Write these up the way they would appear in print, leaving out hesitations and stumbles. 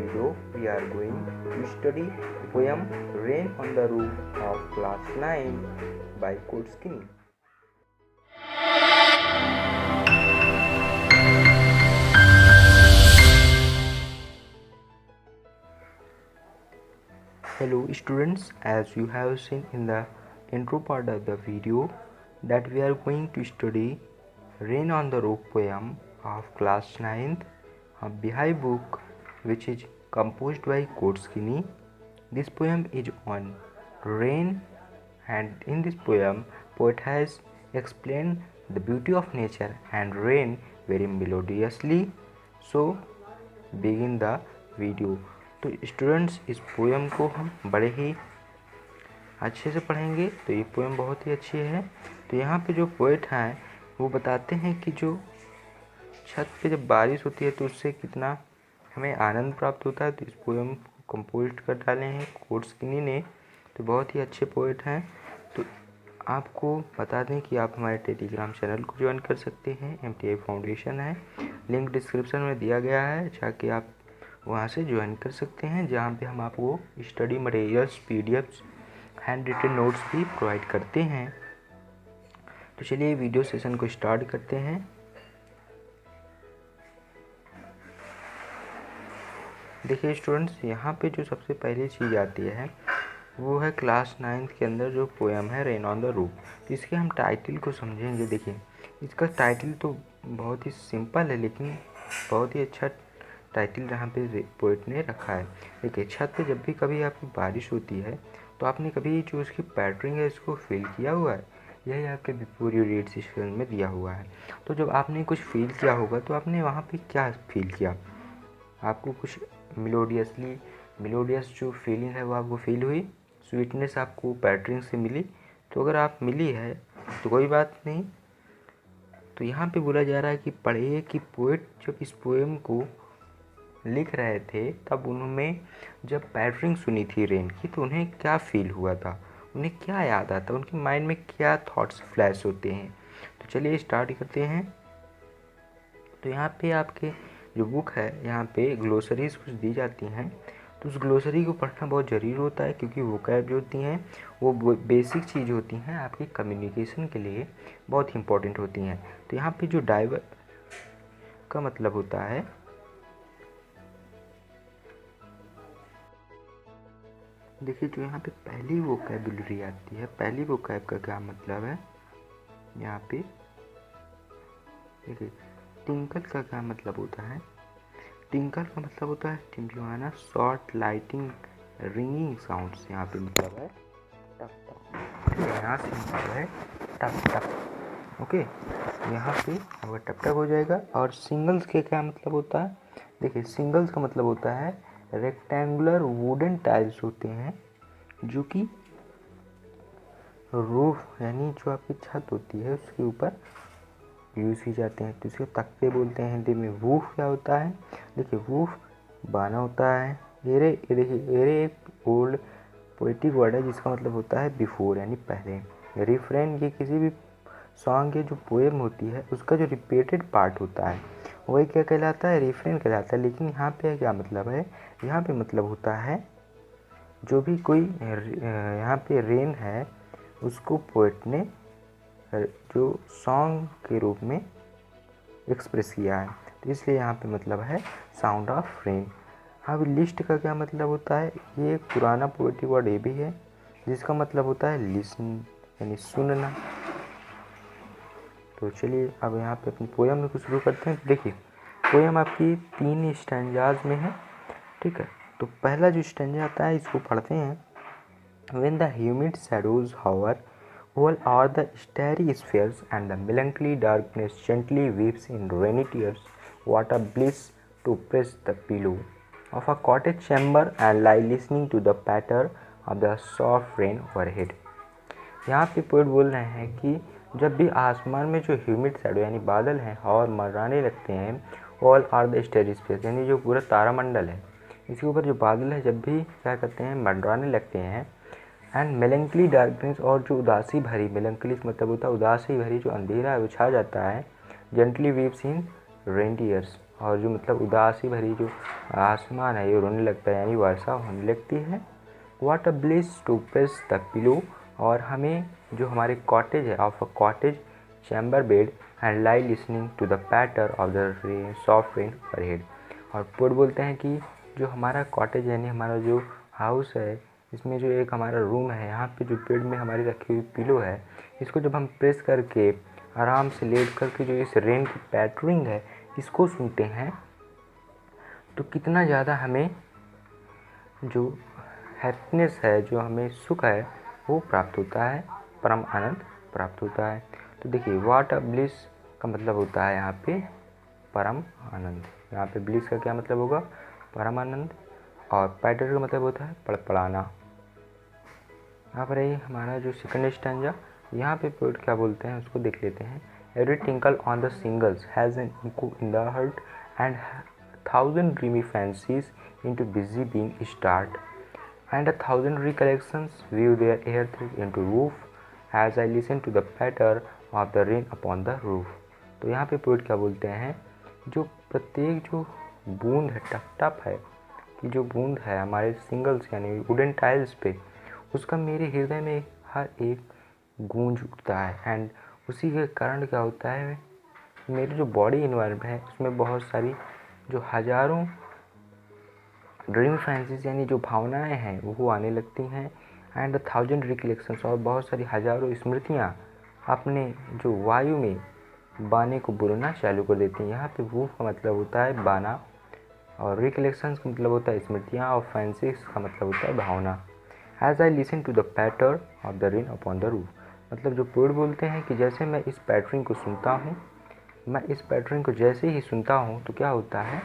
video, we are going to study the poem Rain on the Roof of Class 9 by Kotsky. Hello students, as you have seen in the intro part of the video that we are going to study Rain on the Roof poem of class 9th, a Beehive book which is composed by Kotsky. This poem is on rain, and in this poem poet has explained the beauty of nature and rain very melodiously. So begin the video. तो students इस poem को हम बड़े ही अच्छे से पढ़ेंगे। तो ये पोएम बहुत ही अच्छी है। तो यहाँ पे जो पोएट हैं वो बताते हैं कि जो छत पे जब बारिश होती है तो उससे कितना हमें आनंद प्राप्त होता है। तो इस पोएम को कंपोज कर डाले हैं कोट्सकी ने। तो बहुत ही अच्छे पोएट हैं। तो आपको बता दें कि आप हमारे टेलीग्राम चैनल को ज्वाइन कर सकते हैं। MTI फाउंडेशन है, लिंक डिस्क्रिप्शन में दिया गया है, जाके आप वहाँ से ज्वाइन कर सकते हैं, जहाँ पे हम आपको study materials, PDFs, hand written notes भी प्रोवाइड करते हैं। तो चलिए वीडियो सेशन को स्टार्ट करते हैं। देखिए स्टूडेंट्स, यहाँ पे जो सबसे पहली चीज़ आती है वो है क्लास 9th के अंदर जो पोएम है रेन ऑन द रूफ। तो इसके हम टाइटल को समझेंगे। देखिए इसका टाइटल तो बहुत ही सिंपल है, लेकिन बहुत ही अच्छा टाइटल यहाँ पे पोएट ने रखा है। देखिए छत पे जब भी कभी आपकी बारिश होती है तो आपने कभी जो उसकी पैटर्न है इसको फील किया हुआ है। यही आपके बिफोर यू रीड सेक्शन में दिया हुआ है। तो जब आपने कुछ फील किया होगा तो आपने वहाँ पे क्या फील किया? आपको कुछ मिलोडियस जो फीलिंग है वो आपको फील हुई, स्वीटनेस आपको पैटर्न से मिली। तो अगर आप मिली है तो कोई बात नहीं। तो यहाँ पे बोला जा रहा है कि पढ़िए कि पोएट जब इस पोएम को लिख रहे थे तब उन्होंने जब पैटर्न सुनी थी रेन की तो उन्हें क्या फील हुआ था, उन्हें क्या याद आता, उनके माइंड में क्या थॉट्स फ्लैश होते हैं। तो चलिए स्टार्ट करते हैं। तो यहाँ पे आपके जो बुक है यहाँ पे ग्लोसरीज कुछ दी जाती हैं। तो उस ग्लोसरी को पढ़ना बहुत ज़रूरी होता है, क्योंकि वोकैब जो होती हैं वो बेसिक चीज़ होती हैं, आपके कम्युनिकेशन के लिए बहुत इंपॉर्टेंट होती हैं। तो यहाँ पे जो डाइवर का मतलब होता है, देखिए जो यहाँ पे पहली वोकैबुलरी आती है, पहली वोकैब का क्या मतलब है। यहाँ पे देखिए टिंकल का क्या मतलब होता है। टिंकल का मतलब होता है टिमटिमाना, शॉर्ट, लाइटिंग, रिंगिंग साउंड्स। यहाँ पे मतलब है टप टप। यहाँ से मतलब है टप टप। ओके, यहाँ पे आपका टप टप हो जाएगा। और सिंगल्स के क्या मतलब होता है। देखिए सिंगल्स का मतलब होता है रेक्टेंगुलर वुडन टाइल्स होते हैं जो कि रूफ यानी जो आपकी छत होती है उसके ऊपर यूज़ की जाते हैं। तो इसको तख्ते बोलते हैं हिंदी में। वूफ क्या होता है? देखिए वूफ बाना होता है। एरे एरे एक ओल्ड पोएटिक वर्ड है जिसका मतलब होता है बिफोर यानी पहले। रिफ्रेन ये किसी भी सॉन्ग के जो पोएम होती है उसका जो रिपीटेड पार्ट होता है वही क्या कहलाता है? रिफ्रेन कहलाता है। लेकिन यहाँ पे क्या मतलब है? यहाँ पे मतलब होता है जो भी कोई यहाँ पे रेन है उसको पोएट ने जो सॉन्ग के रूप में एक्सप्रेस किया है। तो इसलिए यहाँ पे मतलब है साउंड ऑफ रेन। अब लिस्ट का क्या मतलब होता है? ये एक पुराना पोएटिक वर्ड ये भी है जिसका मतलब होता है लिसन यानी सुनना। तो चलिए अब यहाँ पे अपनी पोएम में कुछ शुरू करते हैं। देखिए पोएम आपकी 3 स्टैंजाज में है, ठीक है। तो पहला जो स्टैंजा आता है इसको पढ़ते हैं। When the humid shadows hover all o'er the starry spheres and the melancholy darkness gently weeps in rainy tears, what a bliss to press the pillow of a cottage chamber and lie listening to the patter of the soft rain overhead। यहाँ पे poet बोल रहे हैं कि जब भी आसमान में जो ह्यूमिड शैडो यानी बादल हैं और मंडराने लगते हैं, all are the starry space यानी जो पूरा तारामंडल है इसके ऊपर जो बादल है जब भी क्या करते हैं मंडराने लगते हैं, एंड मेलंकली डार्कनेस और जो उदासी भरी, मेलंकली मतलब होता है उदासी भरी जो अंधेरा है वो छा जाता है, जेंटली वीव्स इन रेन टीयर्स और जो मतलब उदासी भरी जो आसमान है ये रोने लगता है, यानी वर्षा होने लगती है। What a bliss to press the pillow, और हमें जो हमारे कॉटेज है of a cottage chamber bed and lie listening to the patter of the rain soft rain overhead. और पोएट बोलते हैं कि जो हमारा कॉटेज यानी हमारा जो हाउस है, इसमें जो एक हमारा रूम है, यहाँ पे जो बेड में हमारी रखी हुई पिलो है, इसको जब हम प्रेस करके आराम से लेट करके जो इस रेन की पैटरिंग है इसको सुनते हैं तो कितना ज़्यादा हमें जो हैप्पीनेस है, जो हमें सुख है वो प्राप्त होता है, परम आनंद प्राप्त होता है। तो देखिए व्हाट अ ब्लिस का मतलब होता है यहाँ पे परम आनंद। यहाँ पे ब्लिस का क्या मतलब होगा? परम आनंद। और पैटर का मतलब होता है पड़पड़ाना। यहाँ पर ये हमारा जो सेकंड स्टैंजा, यहाँ पे पोएट क्या बोलते हैं उसको देख लेते हैं। Every twinkle on the singles has an echo in the heart and thousand dreamy fancies into busy being start, and a thousand recollections view their earth into roof as I listen to the patter of the rain upon the roof। तो यहाँ पे poet क्या बोलते हैं, जो प्रत्येक जो बूंद है, टप टप है कि जो बूंद है हमारे सिंगल्स यानी वुडन टाइल्स पे, उसका मेरे हृदय में हर एक गूंज उठता है। एंड उसी के कारण क्या होता है, मेरी जो बॉडी इन्वायरमेंट है उसमें बहुत सारी जो हज़ारों ड्रीम फैंसीज यानी जो भावनाएं हैं वो आने लगती हैं। एंड 1000 रिकलेक्शंस, और बहुत सारी हज़ारों स्मृतियाँ अपने जो वायु में बाने को बुनना चालू कर देती हैं। यहाँ पे वूफ का मतलब होता है बाना, और रिकलेक्शंस का मतलब होता है स्मृतियाँ, और फैंसीज का मतलब होता है भावना। As I listen to the patter of the rain upon the roof, मतलब जो पोएट बोलते हैं कि जैसे मैं इस पैटर्न को सुनता हूँ, मैं इस पैटर्न को जैसे ही सुनता हूँ तो क्या होता है,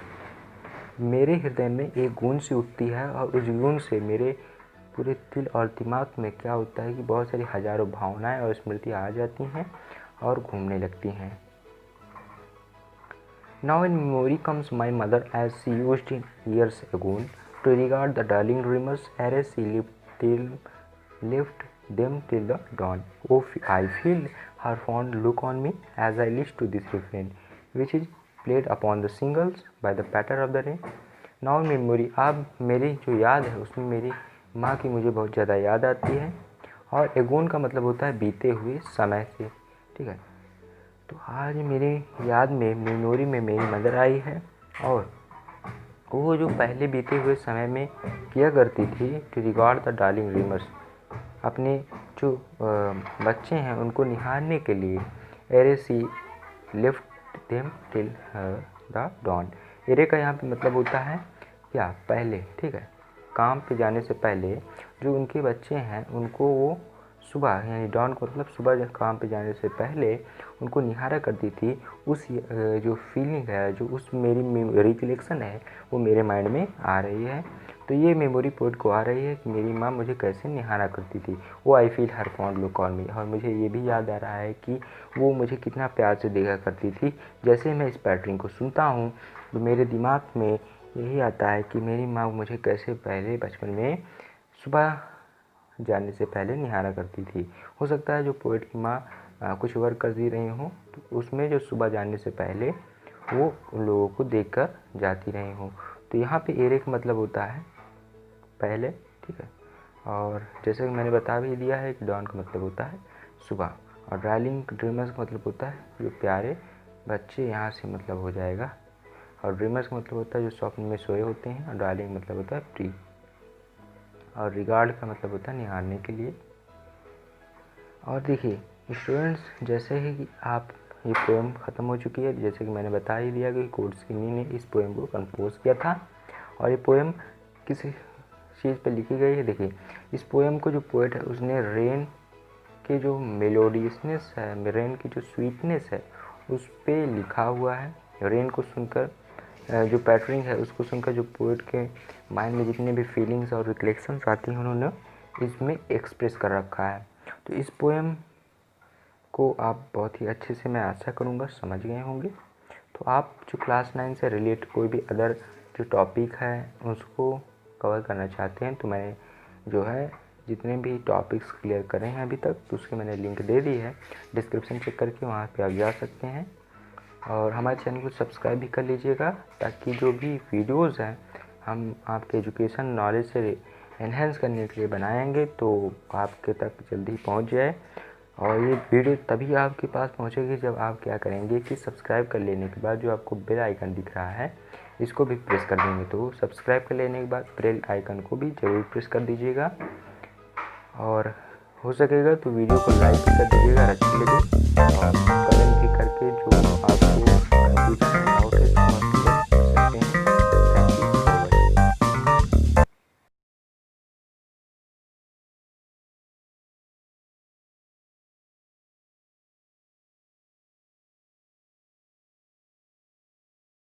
मेरे हृदय में एक गूंज सी उठती है, और उस गूंज से मेरे पूरे दिल और दिमाग में क्या होता है कि बहुत सारी हज़ारों भावनाएं और स्मृतियाँ आ जाती हैं और घूमने लगती हैं। Now in memory comes my mother as she used in years agone to regard the darling dreamers as she lift them till the dawn. Oh, I feel her fond look on me as I listen to this refrain, which is played upon the singles by the patter of the rain. Now memory, अब मेरी जो याद है उसमें मेरी माँ की मुझे बहुत ज़्यादा याद आती है। और एगोन का मतलब होता है बीते हुए समय से, ठीक है। तो आज मेरी याद में मेमोरी में मेरी मदर आई है, और वो जो पहले बीते हुए समय में किया करती थी, to regard the darling dreamers, अपने जो बच्चे हैं उनको निहारने के लिए, ere she lift them till the dawn. Ere का यहाँ पे मतलब होता है क्या, पहले, ठीक है, काम पे जाने से पहले जो उनके बच्चे हैं उनको वो सुबह यानी डॉन को मतलब सुबह जब काम पे जाने से पहले उनको निहारा करती थी। उस जो फीलिंग है, जो उस मेरी रिकलेक्शन है वो मेरे माइंड में आ रही है। तो ये मेमोरी पोएट को आ रही है कि मेरी माँ मुझे कैसे निहारा करती थी। वो I feel her fond look on me, और मुझे ये भी याद आ रहा है कि वो मुझे कितना प्यार से देखा करती थी। जैसे मैं इस पैटर्न को सुनता हूँ तो मेरे दिमाग में यही आता है कि मेरी माँ मुझे कैसे पहले बचपन में सुबह जाने से पहले निहारा करती थी। हो सकता है जो पोएट की माँ कुछ वर्क कर दी रही हों तो उसमें जो सुबह जाने से पहले वो उन लोगों को देखकर जाती रही हों। तो यहाँ पे एरे का मतलब होता है पहले, ठीक है। और जैसे कि मैंने बता भी दिया है कि डॉन का मतलब होता है सुबह, और डार्लिंग ड्रीमर्स का मतलब होता है जो प्यारे बच्चे, यहाँ से मतलब हो जाएगा। और ड्रीमर्स का मतलब होता है जो स्वप्न में सोए होते हैं, और डार्लिंग मतलब होता है प्री, और रिगार्ड का मतलब होता है निहारने के लिए। और देखिए स्टूडेंट्स, जैसे ही कि आप ये पोएम ख़त्म हो चुकी है, जैसे कि मैंने बता ही दिया कि कोर्टस्कीनी ने इस पोएम को कंपोज किया था। और ये पोएम किस चीज़ पे लिखी गई है, देखिए इस पोएम को जो पोएट है उसने रेन के जो मेलोडियसनेस है, रेन की जो स्वीटनेस है उस पे लिखा हुआ है। रेन को सुनकर जो पैटर्निंग है उसको सुनकर जो पोएट के माइंड में जितने भी फीलिंग्स और रिफ्लेक्शंस आती हैं उन्होंने इसमें एक्सप्रेस कर रखा है। तो इस पोएम को आप बहुत ही अच्छे से, मैं आशा करूँगा, समझ गए होंगे। तो आप जो क्लास 9 से रिलेट कोई भी अदर जो टॉपिक है उसको कवर करना चाहते हैं तो मैंने जो है जितने भी टॉपिक्स क्लियर करे हैं अभी तक तो उसकी मैंने लिंक दे दी है, डिस्क्रिप्शन चेक करके वहाँ पे आप जा सकते हैं। और हमारे चैनल को सब्सक्राइब भी कर लीजिएगा, ताकि जो भी वीडियोज़ हैं हम आपके एजुकेशन नॉलेज से एनहेंस करने के लिए बनाएंगे तो आपके तक जल्दी पहुंच जाए। और ये वीडियो तभी आपके पास पहुंचेगी जब आप क्या करेंगे कि सब्सक्राइब कर लेने के बाद जो आपको बेल आइकन दिख रहा है इसको भी प्रेस कर देंगे। तो सब्सक्राइब कर लेने के बाद बेल आइकन को भी ज़रूर प्रेस कर दीजिएगा, और हो सकेगा तो वीडियो को लाइक कर दीजिएगा अच्छी लगे। और